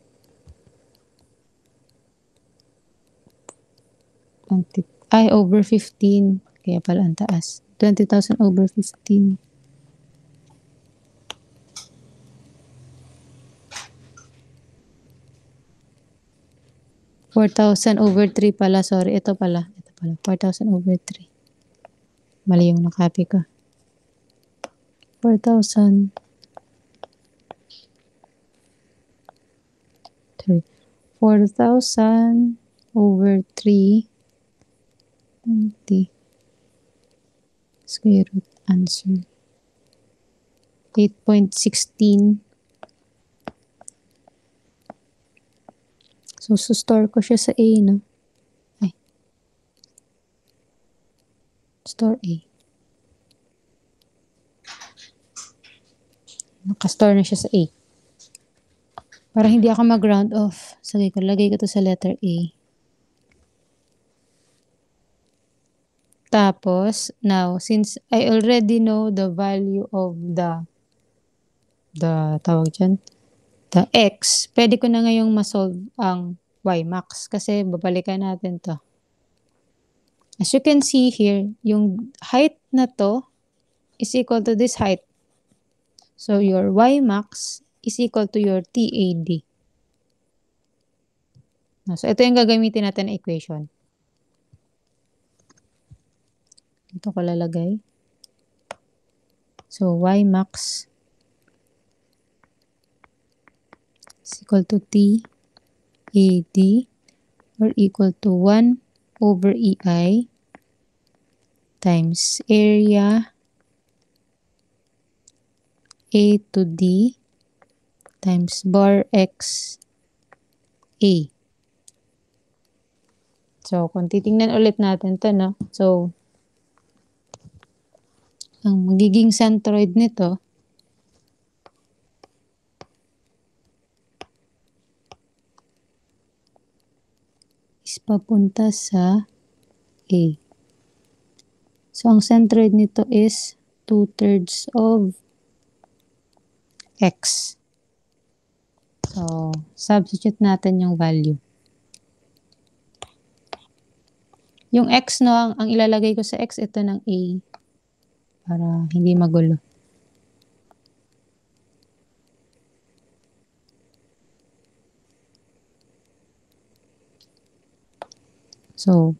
20, over 15. Kaya pala ang taas. 20,000 over 15. $4,000 over 3 pala. Sorry, ito pala. 4,000 over 3. Mali yung nakopy ko. 4,000. 4,000 over 3. 20. Square root answer. 8.16. So, store ko siya sa A, no? Ay. Store A. Nakastore na siya sa A. Para hindi ako mag-round off. Sige ko, lagay ko to sa letter A. Tapos, now, since I already know the value of the tawag dyan, the x, pwede ko na ngayong masolve ang y max kasi babalikan natin to. As you can see here, yung height na to is equal to this height. So, your y max is equal to your TAD. So, ito yung gagamitin natin na equation. Ito ko lalagay. So, y max is equal to TAD or equal to 1 over EI times area A to D times bar X A. So, kung titingnan ulit natin to, no? So, ang magiging centroid nito is papunta sa A. So, ang centroid nito is 2/3 of X. So, substitute natin yung value. Yung X, no, ang ilalagay ko sa X, ito ng A. Para hindi magulo. So,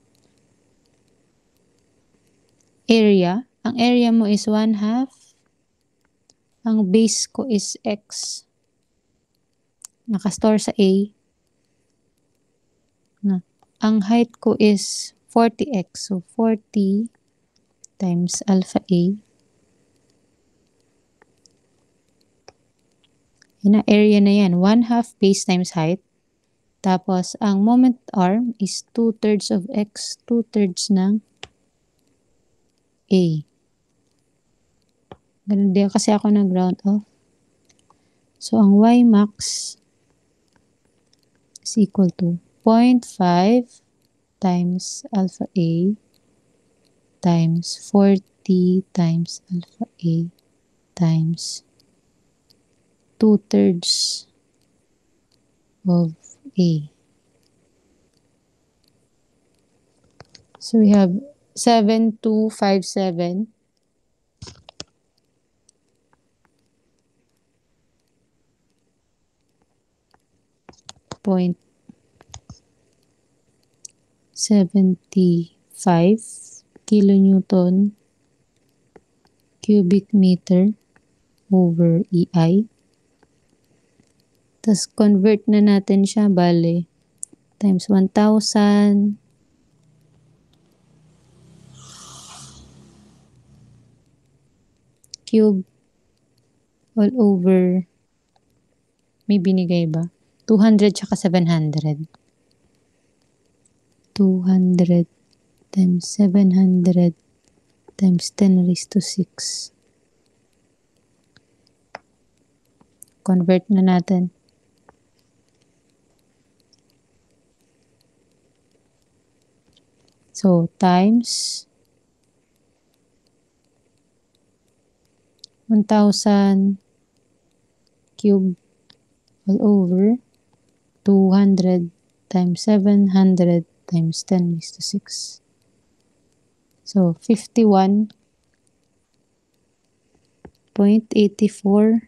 area. Ang area mo is 1/2. Ang base ko is X. Nakastore sa A. Na. Ang height ko is 40x. So, 40 times alpha A. Yan na, area na yan. 1/2 base times height. Tapos, ang moment arm is 2/3 of x. 2/3 ng A. Ganun din kasi ako nag-round off. So, ang y max is equal to 0.5 times alpha A times 40 times alpha A times 2/3 of A. So we have 7257 point 75 kilonewton cubic meter over EI. Tapos convert na natin siya, bale, times 1,000 cube all over, may binigay ba? 200 tsaka 700. 200 times 700 times 10 raised to 6. Convert na natin. So, times 1,000 cube all over 200 times 700 times 10 raised to 6. So, 51.84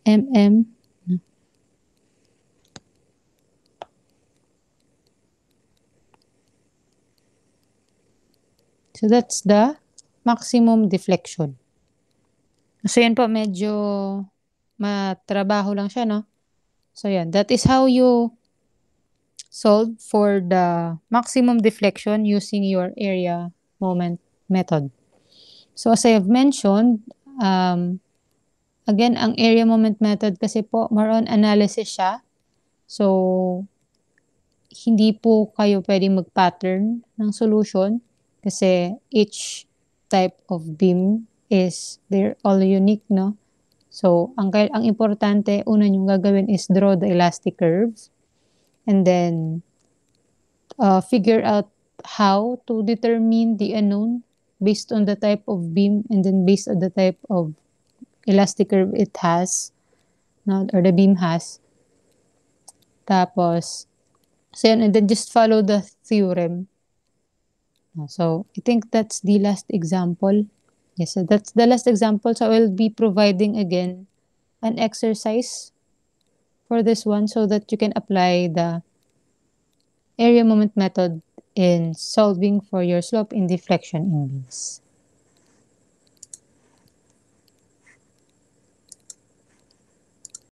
mm. So, that's the maximum deflection. So, yan po, medyo matrabaho lang siya, no? So, yan. That is how you solve for the maximum deflection using your area moment method. So, as I have mentioned, again, ang area moment method kasi po, more on analysis siya. So, hindi po kayo pwedeng mag-pattern ng solution kasi each type of beam is, they're all unique, no? So, ang importante, una nyo gagawin is draw the elastic curve and then figure out how to determine the unknown based on the type of beam and then based on the type of elastic curve it has, no, or the beam has. Tapos, so yan, and then just follow the theorem. So, I think that's the last example. Yes, so that's the last example. So, I will be providing again an exercise for this one so that you can apply the area moment method in solving for your slope in deflection in beams.